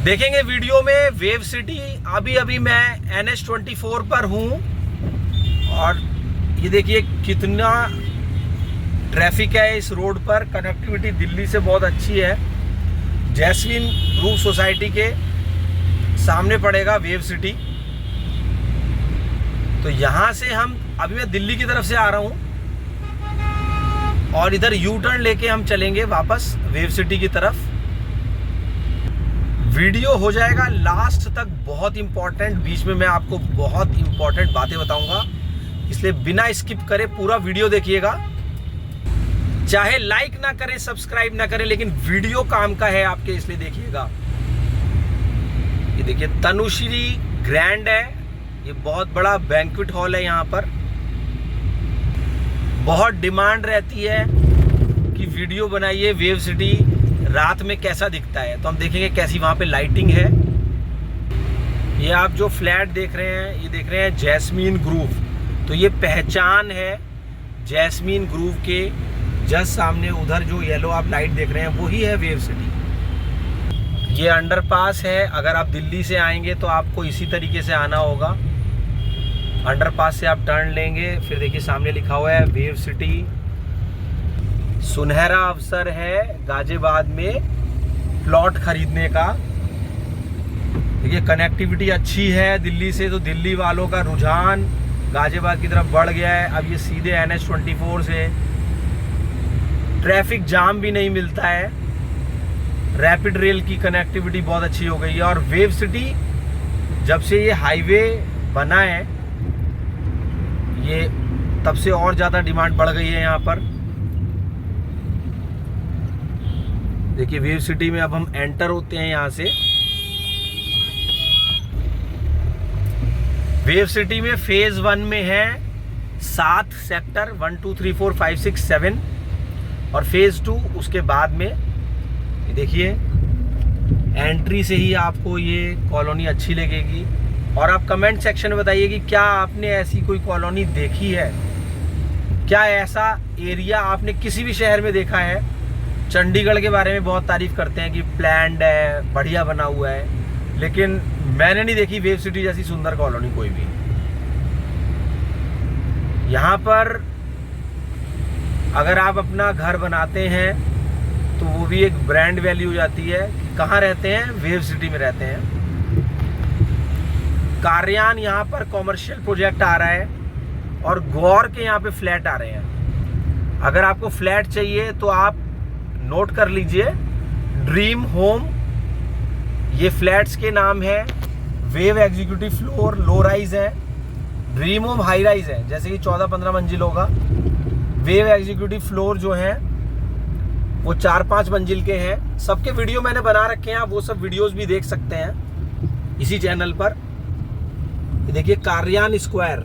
देखेंगे वीडियो में wave city. अभी मैं NH24 पर हूँ और ये देखिए कितना ट्रैफिक है इस रोड पर। कनेक्टिविटी दिल्ली से बहुत अच्छी है। जैस्मीन ग्रुव सोसाइटी के सामने पड़ेगा वेव सिटी। तो यहाँ से अभी मैं दिल्ली की तरफ से आ रहा हूँ और इधर यू टर्न लेके हम चलेंगे वापस वेव सिटी की तरफ। वीडियो हो जाएगा लास्ट तक बहुत इंपॉर्टेंट। बीच में मैं आपको बहुत इंपॉर्टेंट बातें बताऊंगा, इसलिए बिना स्किप करे पूरा वीडियो देखिएगा। चाहे लाइक ना करें, सब्सक्राइब ना करें, लेकिन वीडियो काम का है आपके, इसलिए देखिएगा। ये देखिए तनुश्री ग्रैंड है, ये बहुत बड़ा बैंक्वेट हॉल है। यहाँ पर बहुत डिमांड रहती है कि वीडियो बनाइए वेव सिटी रात में कैसा दिखता है, तो हम देखेंगे कैसी वहाँ पे लाइटिंग है। ये आप जो फ्लैट देख रहे हैं, ये देख रहे हैं जैस्मीन ग्रुव। तो ये पहचान है जैस्मीन ग्रुव के जस्ट सामने। उधर जो येलो आप लाइट देख रहे हैं वही है वेव सिटी। ये अंडरपास है। अगर आप दिल्ली से आएंगे तो आपको इसी तरीके से आना होगा। अंडरपास से आप टर्न लेंगे, फिर देखिए सामने लिखा हुआ है वेव सिटी। सुनहरा अवसर है गाजियाबाद में प्लॉट खरीदने का। देखिए कनेक्टिविटी अच्छी है दिल्ली से, तो दिल्ली वालों का रुझान गाजियाबाद की तरफ बढ़ गया है। अब ये सीधे NH24 से ट्रैफिक जाम भी नहीं मिलता है। रैपिड रेल की कनेक्टिविटी बहुत अच्छी हो गई है। और वेव सिटी जब से ये हाईवे बना है, ये तब से और ज़्यादा डिमांड बढ़ गई है यहाँ पर। देखिए वेव सिटी में अब हम एंटर होते हैं यहाँ से। वेव सिटी में फेज 1 में है 7 सेक्टर 1 2 3 4 5 6 7 और फेज 2 उसके बाद में। ये देखिए एंट्री से ही आपको ये कॉलोनी अच्छी लगेगी। और आप कमेंट सेक्शन में बताइए कि क्या आपने ऐसी कोई कॉलोनी देखी है, क्या ऐसा एरिया आपने किसी भी शहर में देखा है। चंडीगढ़ के बारे में बहुत तारीफ करते हैं कि प्लान्ड है, बढ़िया बना हुआ है, लेकिन मैंने नहीं देखी वेव सिटी जैसी सुंदर कॉलोनी कोई भी। यहाँ पर अगर आप अपना घर बनाते हैं तो वो भी एक ब्रांड वैल्यू हो जाती है कि कहाँ रहते हैं, वेव सिटी में रहते हैं। कार्यान यहाँ पर कॉमर्शियल प्रोजेक्ट आ रहा है और गौर के यहाँ पे फ्लैट आ रहे हैं। अगर आपको फ्लैट चाहिए तो आप नोट कर लीजिए, ड्रीम होम ये फ्लैट्स के नाम है। Wave executive floor low rise है, ड्रीम होम हाई राइज है, जैसे कि 14-15 मंजिल होगा। वेव एग्जीक्यूटिव फ्लोर जो है वो 4-5 मंजिल के हैं। सबके वीडियो मैंने बना रखे हैं, आप वो सब वीडियोस भी देख सकते हैं इसी चैनल पर। देखिए कार्यान स्क्वायर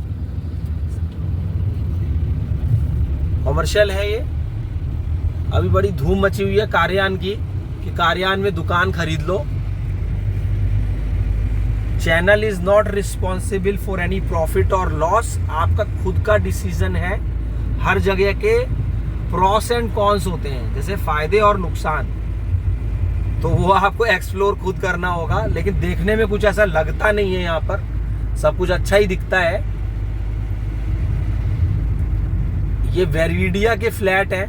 कॉमर्शियल है। ये अभी बड़ी धूम मची हुई है कार्यान की कि कार्यान में दुकान खरीद लो। Channel is not responsible for any profit और लॉस। आपका खुद का डिसीजन है। हर जगह के प्रॉस एंड कॉन्स होते हैं, जैसे फायदे और नुकसान, तो वो आपको एक्सप्लोर खुद करना होगा। लेकिन देखने में कुछ ऐसा लगता नहीं है, यहाँ पर सब कुछ अच्छा ही दिखता है। ये वेरिडिया के फ्लैट है।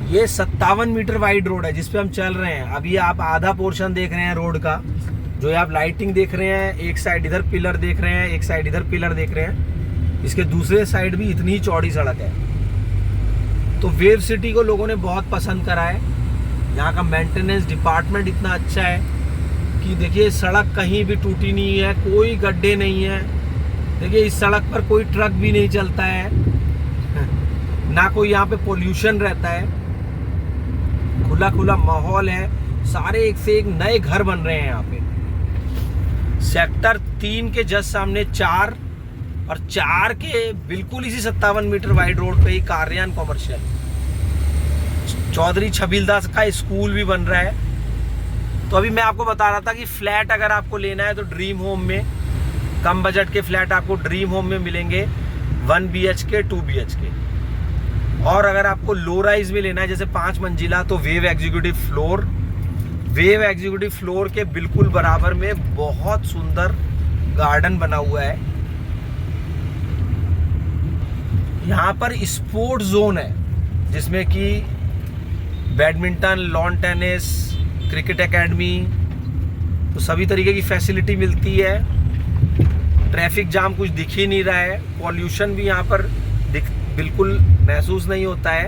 ये 57 मीटर वाइड रोड है जिसपे हम चल रहे हैं। अभी आप आधा पोर्शन देख रहे हैं रोड का, जो आप लाइटिंग देख रहे हैं। एक साइड इधर पिलर देख रहे हैं, एक साइड इधर पिलर देख रहे हैं। इसके दूसरे साइड भी इतनी ही चौड़ी सड़क है। तो वेव सिटी को लोगों ने बहुत पसंद करा है। यहाँ का मेंटेनेंस डिपार्टमेंट इतना अच्छा है कि देखिए सड़क कहीं भी टूटी नहीं है, कोई गड्ढे नहीं है। देखिए इस सड़क पर कोई ट्रक भी नहीं चलता है, ना कोई यहाँ पे पोल्यूशन रहता है। खुला खुला माहौल है। सारे एक से एक नए घर बन रहे हैं यहाँ पे। सेक्टर 3 के जस्ट सामने 4 और 4 के बिल्कुल इसी 57 मीटर वाइड रोड पे ही कार्यान कॉमर्शियल। चौधरी छबीलदास का स्कूल भी बन रहा है। तो अभी मैं आपको बता रहा था कि फ्लैट अगर आपको लेना है तो ड्रीम होम में, कम बजट के फ्लैट आपको ड्रीम होम में मिलेंगे 1 BHK 2 BHK। और अगर आपको लो राइज में लेना है जैसे 5 मंजिला, तो wave executive floor wave executive floor के बिल्कुल बराबर में बहुत सुंदर गार्डन बना हुआ है। यहाँ पर स्पोर्ट जोन है जिसमें कि badminton, lawn tennis, cricket academy, तो सभी तरीके की फैसिलिटी मिलती है। ट्रैफिक जाम कुछ दिख ही नहीं रहा है, पॉल्यूशन भी यहाँ पर बिल्कुल महसूस नहीं होता है।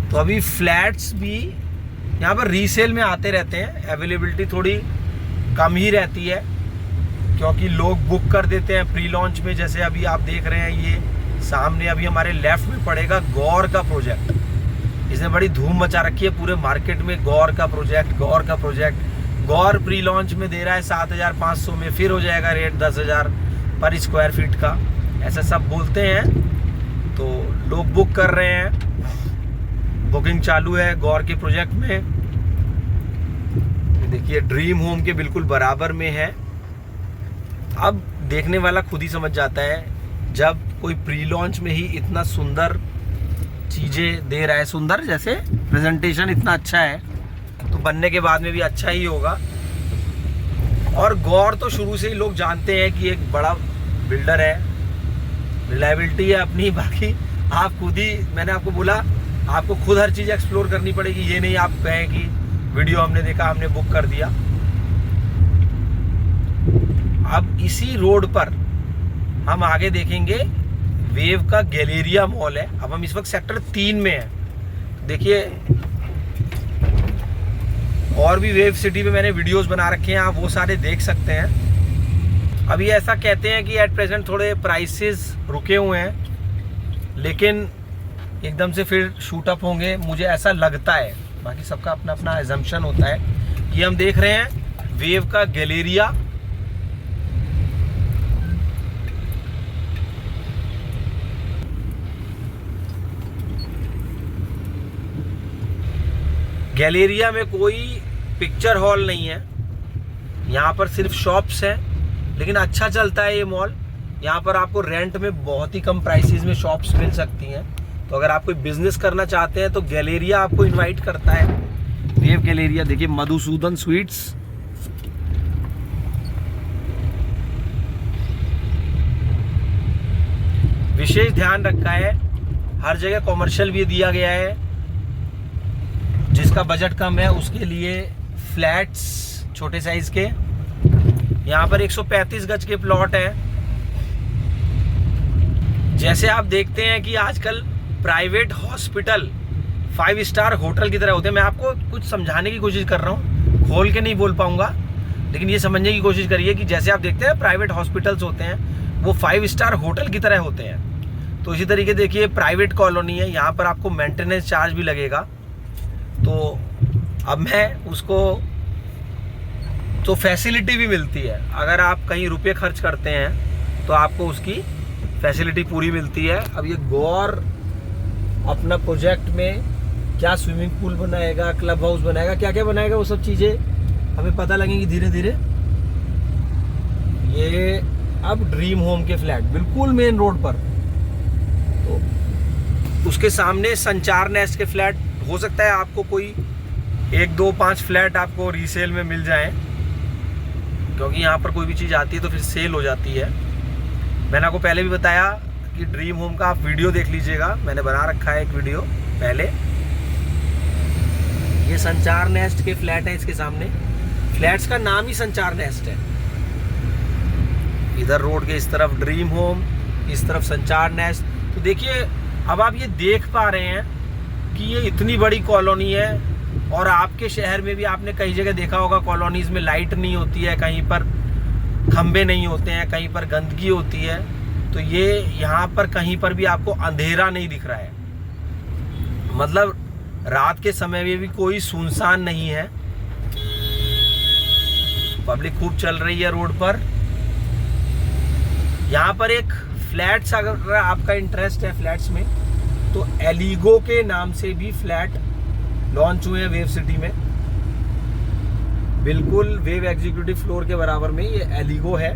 तो अभी फ्लैट्स भी यहाँ पर रीसेल में आते रहते हैं, अवेलेबिलिटी थोड़ी कम ही रहती है क्योंकि लोग बुक कर देते हैं प्री लॉन्च में। जैसे अभी आप देख रहे हैं, ये सामने अभी हमारे लेफ्ट में पड़ेगा गौर का प्रोजेक्ट। इसने बड़ी धूम मचा रखी है पूरे मार्केट में, गौर का प्रोजेक्ट। गौर प्री लॉन्च में दे रहा है 7,500 में, फिर हो जाएगा रेट 10,000 पर स्क्वायर फीट का, ऐसा सब बोलते हैं। तो लोग बुक कर रहे हैं, बुकिंग चालू है गौर के प्रोजेक्ट में। देखिए ड्रीम होम के बिल्कुल बराबर में है। अब देखने वाला खुद ही समझ जाता है, जब कोई प्री लॉन्च में ही इतना सुंदर चीज़ें दे रहा है, सुंदर जैसे प्रेजेंटेशन इतना अच्छा है, तो बनने के बाद में भी अच्छा ही होगा। और गौर तो शुरू से ही लोग जानते हैं कि एक बड़ा बिल्डर है, रिलायबिलिटी है अपनी। बाकी आप खुद ही, मैंने आपको बोला, आपको खुद हर चीज़ एक्सप्लोर करनी पड़ेगी। ये नहीं आप कहें कि वीडियो हमने देखा, हमने बुक कर दिया। अब इसी रोड पर हम आगे देखेंगे वेव का गैलेरिया मॉल है। अब हम इस वक्त सेक्टर 3 में हैं। देखिए और भी वेव सिटी में मैंने वीडियोस बना रखे हैं, आप वो सारे देख सकते हैं। अभी ऐसा कहते हैं कि एट प्रेजेंट थोड़े प्राइसेस रुके हुए हैं, लेकिन एकदम से फिर शूट अप होंगे, मुझे ऐसा लगता है। बाकी सबका अपना अपना एजम्पशन होता है। ये हम देख रहे हैं वेव का गैलेरिया। गैलेरिया में कोई पिक्चर हॉल नहीं है, यहाँ पर सिर्फ शॉप्स हैं, लेकिन अच्छा चलता है ये मॉल। यहाँ पर आपको रेंट में बहुत ही कम प्राइसेस में शॉप्स मिल सकती हैं। तो अगर आप कोई बिजनेस करना चाहते हैं तो गैलेरिया आपको इनवाइट करता है। वेव गैलेरिया देखिए, मधुसूदन स्वीट्स। विशेष ध्यान रखा है, हर जगह कॉमर्शियल भी दिया गया है। जिसका बजट कम है उसके लिए फ्लैट्स छोटे साइज के। यहाँ पर 135 गज के प्लॉट हैं। जैसे आप देखते हैं कि आजकल प्राइवेट हॉस्पिटल 5 स्टार होटल की तरह होते हैं। मैं आपको कुछ समझाने की कोशिश कर रहा हूँ, खोल के नहीं बोल पाऊंगा, लेकिन ये समझने की कोशिश करिए कि जैसे आप देखते हैं प्राइवेट हॉस्पिटल्स होते हैं, वो 5 स्टार होटल की तरह होते हैं। तो इसी तरीके देखिए प्राइवेट कॉलोनी है, यहाँ पर आपको मेंटेनेंस चार्ज भी लगेगा। तो अब मैं उसको, तो फैसिलिटी भी मिलती है। अगर आप कहीं रुपये खर्च करते हैं तो आपको उसकी फैसिलिटी पूरी मिलती है। अब ये गौर अपना प्रोजेक्ट में क्या स्विमिंग पूल बनाएगा, क्लब हाउस बनाएगा, क्या क्या बनाएगा, वो सब चीज़ें हमें पता लगेंगी धीरे धीरे। ये अब ड्रीम होम के फ्लैट बिल्कुल मेन रोड पर, तो उसके सामने संचार नेस्ट के फ्लैट। हो सकता है आपको कोई 1, 2, 5 फ्लैट आपको रीसेल में मिल जाएं, क्योंकि यहाँ पर कोई भी चीज़ आती है तो फिर सेल हो जाती है। मैंने आपको पहले भी बताया कि ड्रीम होम का आप वीडियो देख लीजिएगा, मैंने बना रखा है एक वीडियो पहले। ये संचार नेस्ट के फ्लैट है, इसके सामने फ्लैट्स का नाम ही संचार नेस्ट है। इधर रोड के इस तरफ ड्रीम होम, इस तरफ संचार नेस्ट। तो देखिए अब आप ये देख पा रहे हैं कि ये इतनी बड़ी कॉलोनी है। और आपके शहर में भी आपने कई जगह देखा होगा कॉलोनीज में लाइट नहीं होती है, कहीं पर खंबे नहीं होते हैं, कहीं पर गंदगी होती है। तो ये यहाँ पर कहीं पर भी आपको अंधेरा नहीं दिख रहा है, मतलब रात के समय में भी कोई सुनसान नहीं है। पब्लिक खूब चल रही है रोड पर। यहाँ पर एक फ्लैट्स, अगर आपका इंटरेस्ट है फ्लैट्स में, तो एलिगो के नाम से भी फ्लैट लॉन्च हुए हैं वेव सिटी में। बिल्कुल वेव एग्जीक्यूटिव फ्लोर के बराबर में ये एलिगो है।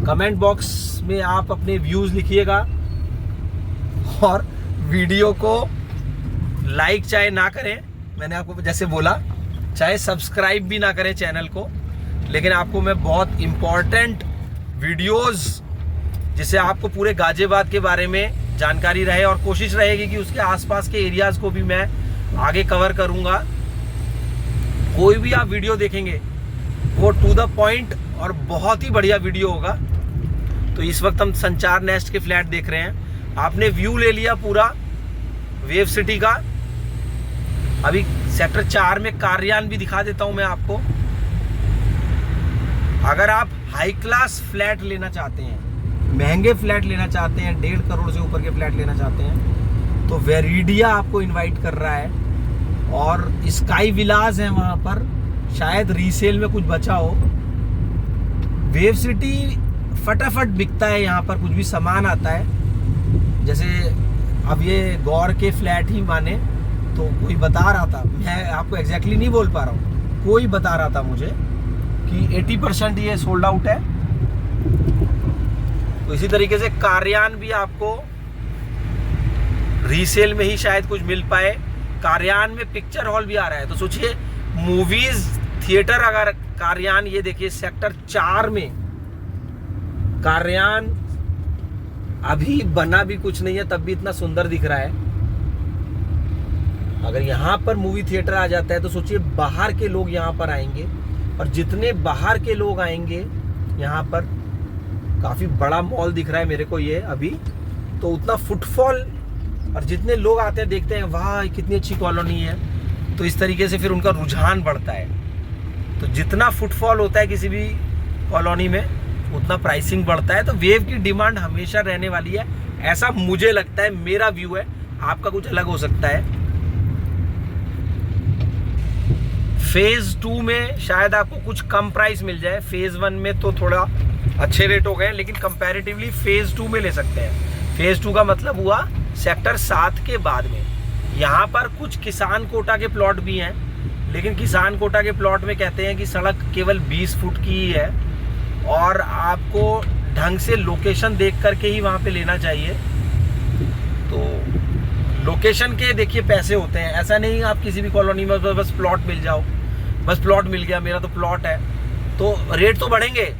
कमेंट बॉक्स में आप अपने व्यूज लिखिएगा और वीडियो को लाइक चाहे ना करें, मैंने आपको जैसे बोला, चाहे सब्सक्राइब भी ना करें चैनल को, लेकिन आपको मैं बहुत इम्पोर्टेंट वीडियोस जिससे आपको पूरे गाजियाबाद के बारे में जानकारी रहे, और कोशिश रहेगी कि उसके आसपास के एरियाज़ को भी मैं आगे कवर करूँगा। कोई भी आप वीडियो देखेंगे वो टू द पॉइंट और बहुत ही बढ़िया वीडियो होगा। तो इस वक्त हम संचार नेस्ट के फ्लैट देख रहे हैं। आपने व्यू ले लिया पूरा वेव सिटी का। अभी सेक्टर 4 में कार्यान भी दिखा देता हूं मैं आपको। अगर आप हाई क्लास फ्लैट लेना चाहते हैं, महंगे फ्लैट लेना चाहते हैं, 1.5 करोड़ से ऊपर के फ्लैट लेना चाहते हैं, तो वेरिडिया आपको इनवाइट कर रहा है। और स्काई विलास है वहां पर, शायद रीसेल में कुछ बचा हो। वेव सिटी फटाफट बिकता है, यहाँ पर कुछ भी सामान आता है। जैसे अब ये गौर के फ्लैट ही माने तो कोई बता रहा था, मैं आपको एग्जैक्टली नहीं बोल पा रहा हूँ, कोई बता रहा था मुझे कि 80% ये सोल्ड आउट है। तो इसी तरीके से कार्यान भी आपको रीसेल में ही शायद कुछ मिल पाए। कार्यान में पिक्चर हॉल भी आ रहा है, तो सोचिए मूवीज थिएटर, अगर कार्यान, ये देखिए सेक्टर 4 में कार्यान अभी बना भी कुछ नहीं है, तब भी इतना सुंदर दिख रहा है। अगर यहाँ पर मूवी थिएटर आ जाता है तो सोचिए बाहर के लोग यहाँ पर आएंगे, और जितने बाहर के लोग आएंगे यहाँ पर, काफी बड़ा मॉल दिख रहा है मेरे को ये अभी, तो उतना फुटफॉल, और जितने लोग आते हैं देखते हैं वाह कितनी अच्छी कॉलोनी है, तो इस तरीके से फिर उनका रुझान बढ़ता है। तो जितना फुटफॉल होता है किसी भी कॉलोनी में, उतना प्राइसिंग बढ़ता है। तो वेव की डिमांड हमेशा रहने वाली है, ऐसा मुझे लगता है, मेरा व्यू है, आपका कुछ अलग हो सकता है। फेज 2 में शायद आपको कुछ कम प्राइस मिल जाए। फेज 1 में तो थोड़ा अच्छे रेट हो गए, लेकिन कंपैरेटिवली फेज 2 में ले सकते हैं। फेज 2 का मतलब हुआ सेक्टर 7 के बाद में। यहाँ पर कुछ किसान कोटा के प्लॉट भी हैं, लेकिन किसान कोटा के प्लॉट में कहते हैं कि सड़क केवल 20 फुट की ही है, और आपको ढंग से लोकेशन देख करके ही वहाँ पे लेना चाहिए। तो लोकेशन के देखिए पैसे होते हैं, ऐसा नहीं आप किसी भी कॉलोनी में बस प्लॉट मिल जाओ, बस प्लॉट मिल गया, मेरा तो प्लॉट है, तो रेट तो बढ़ेंगे,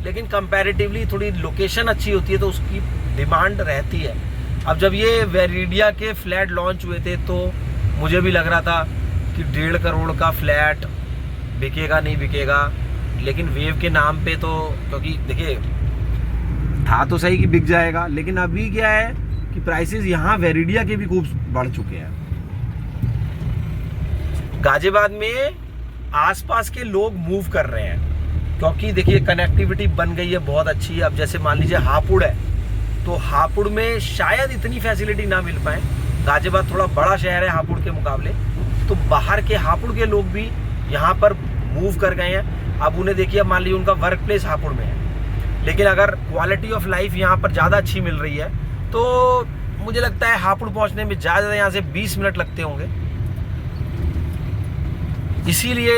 लेकिन कंपैरेटिवली थोड़ी लोकेशन अच्छी होती है तो उसकी डिमांड रहती है। अब जब ये वेरिडिया के फ्लैट लॉन्च हुए थे तो मुझे भी लग रहा था कि 1.5 करोड़ का फ्लैट बिकेगा नहीं बिकेगा, लेकिन वेव के नाम पे तो, क्योंकि देखिए था तो सही कि बिक जाएगा, लेकिन अभी क्या है कि प्राइसेस यहाँ वेरिडिया के भी खूब बढ़ चुके हैं। गाजियाबाद में आसपास के लोग मूव कर रहे हैं, क्योंकि देखिए कनेक्टिविटी बन गई है बहुत अच्छी। अब जैसे मान लीजिए हापुड़ है, तो हापुड़ में शायद इतनी फैसिलिटी ना मिल पाए। गाजियाबाद थोड़ा बड़ा शहर है हापुड़ के मुकाबले, तो बाहर के हापुड़ के लोग भी यहाँ पर मूव कर गए हैं। अब उन्हें देखिए, मान लीजिए उनका वर्क प्लेस हापुड़ में है, लेकिन अगर क्वालिटी ऑफ लाइफ यहाँ पर ज़्यादा अच्छी मिल रही है तो मुझे लगता है हापुड़ पहुँचने में ज़्यादा यहाँ से 20 मिनट लगते होंगे। इसीलिए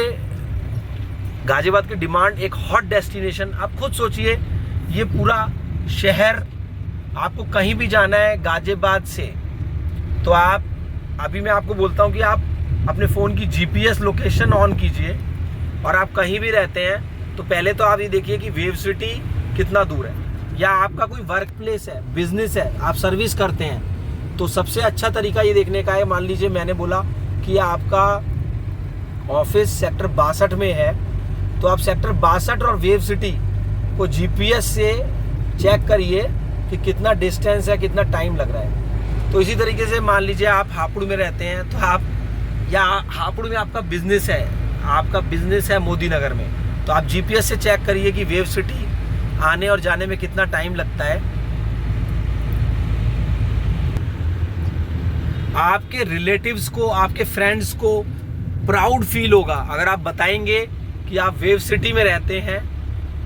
गाजियाबाद की डिमांड, एक हॉट डेस्टिनेशन। आप खुद सोचिए, ये पूरा शहर, आपको कहीं भी जाना है गाजियाबाद से, तो आप, अभी मैं आपको बोलता हूँ कि आप अपने फ़ोन की GPS लोकेशन ऑन कीजिए, और आप कहीं भी रहते हैं तो पहले तो आप ये देखिए कि वेव सिटी कितना दूर है, या आपका कोई वर्क प्लेस है, बिजनेस है, आप सर्विस करते हैं, तो सबसे अच्छा तरीका ये देखने का है। मान लीजिए मैंने बोला कि आपका ऑफिस सेक्टर 62 में है, तो आप सेक्टर 62 और वेव सिटी को GPS से चेक करिए कि कितना डिस्टेंस है, कितना टाइम लग रहा है। तो इसी तरीके से मान लीजिए आप हापुड़ में रहते हैं, तो आप, या हापुड़ में आपका बिजनेस है मोदी नगर में, तो आप GPS से चेक करिए कि वेव सिटी आने और जाने में कितना टाइम लगता है। आपके रिलेटिव्स को, आपके फ्रेंड्स को प्राउड फील होगा अगर आप बताएंगे कि आप वेव सिटी में रहते हैं,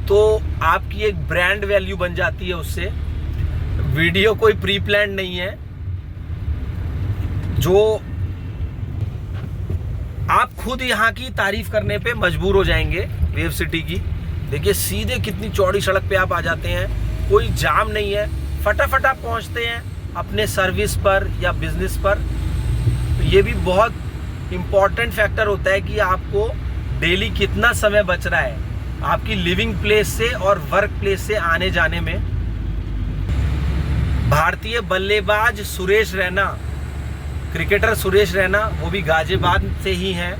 तो आपकी एक ब्रांड वैल्यू बन जाती है उससे। वीडियो कोई प्री प्लान नहीं है, जो आप खुद यहाँ की तारीफ करने पे मजबूर हो जाएंगे वेव सिटी की। देखिए सीधे कितनी चौड़ी सड़क पे आप आ जाते हैं, कोई जाम नहीं है, फटाफट आप पहुँचते हैं अपने सर्विस पर या बिजनेस पर। तो ये भी बहुत इम्पॉर्टेंट फैक्टर होता है कि आपको डेली कितना समय बच रहा है आपकी लिविंग प्लेस से और वर्क प्लेस से आने जाने में। भारतीय बल्लेबाज सुरेश रैना, क्रिकेटर सुरेश रैना, वो भी गाजियाबाद से ही हैं।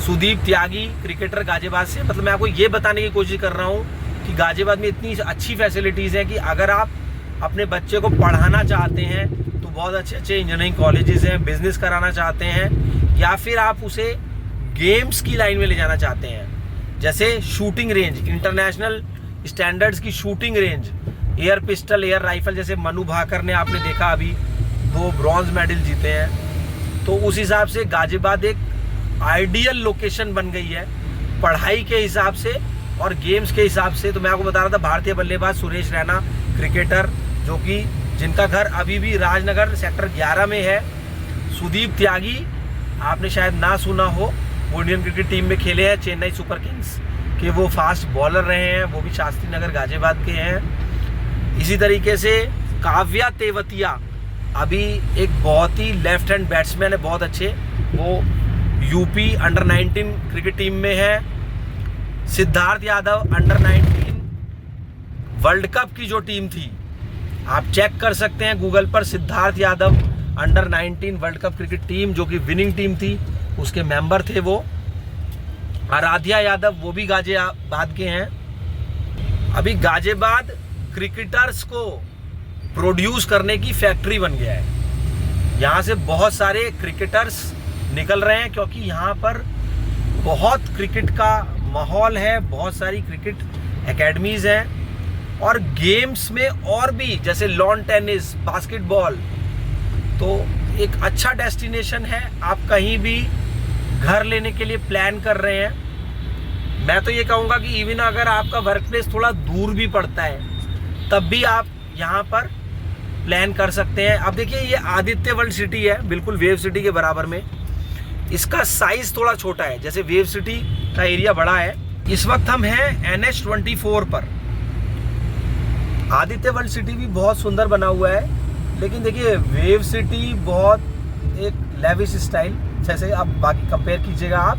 सुदीप त्यागी, क्रिकेटर गाजियाबाद से। मतलब मैं आपको ये बताने की कोशिश कर रहा हूँ कि गाजियाबाद में इतनी अच्छी फैसिलिटीज़ हैं कि अगर आप अपने बच्चे को पढ़ाना चाहते हैं तो बहुत अच्छे अच्छे इंजीनियरिंग कॉलेजेस हैं, बिजनेस कराना चाहते हैं, या फिर आप उसे गेम्स की लाइन में ले जाना चाहते हैं, जैसे शूटिंग रेंज, इंटरनेशनल स्टैंडर्ड्स की shooting range, air pistol, air rifle, जैसे मनु भाकर ने आपने देखा अभी 2 ब्रॉन्ज मेडल जीते हैं। तो उस हिसाब से गाजियाबाद एक आइडियल लोकेशन बन गई है पढ़ाई के हिसाब से और गेम्स के हिसाब से। तो मैं आपको बता रहा था भारतीय बल्लेबाज सुरेश रैना, क्रिकेटर, जो कि जिनका घर अभी भी राजनगर सेक्टर 11 में है। सुदीप त्यागी आपने शायद ना सुना हो, वो इंडियन क्रिकेट टीम में खेले हैं, चेन्नई सुपर किंग्स के वो फास्ट बॉलर रहे हैं, वो भी शास्त्री नगर गाजियाबाद के हैं। इसी तरीके से काव्या तेवतिया अभी एक बहुत ही लेफ्ट हैंड बैट्समैन है, बहुत अच्छे, वो यूपी अंडर 19 क्रिकेट टीम में है। Siddharth Yadav under 19 world cup की जो टीम थी, आप चेक कर सकते हैं गूगल पर, Siddharth Yadav under 19 world cup cricket team जो कि विनिंग टीम थी, उसके मेंबर थे वो। आराध्या यादव, वो भी गाजियाबाद के हैं। अभी गाजियाबाद क्रिकेटर्स को प्रोड्यूस करने की फैक्ट्री बन गया है। यहाँ से बहुत सारे क्रिकेटर्स निकल रहे हैं क्योंकि यहाँ पर बहुत क्रिकेट का माहौल है, बहुत सारी क्रिकेट एकेडमीज हैं, और गेम्स में और भी जैसे लॉन टेनिस, बास्केटबॉल, तो एक अच्छा डेस्टिनेशन है। आप कहीं भी घर लेने के लिए प्लान कर रहे हैं, मैं तो ये कहूँगा कि इवन अगर आपका वर्क प्लेस थोड़ा दूर भी पड़ता है तब भी आप यहाँ पर प्लान कर सकते हैं। अब देखिए ये आदित्य वर्ल्ड सिटी है, बिल्कुल वेव सिटी के बराबर में। इसका साइज थोड़ा छोटा है, जैसे वेव सिटी का एरिया बड़ा है। इस वक्त हम हैं NH24 पर। आदित्य वर्ल्ड सिटी भी बहुत सुंदर बना हुआ है, लेकिन देखिए वेव सिटी बहुत एक लेविश स्टाइल, जैसे आप बाकी कंपेयर कीजिएगा आप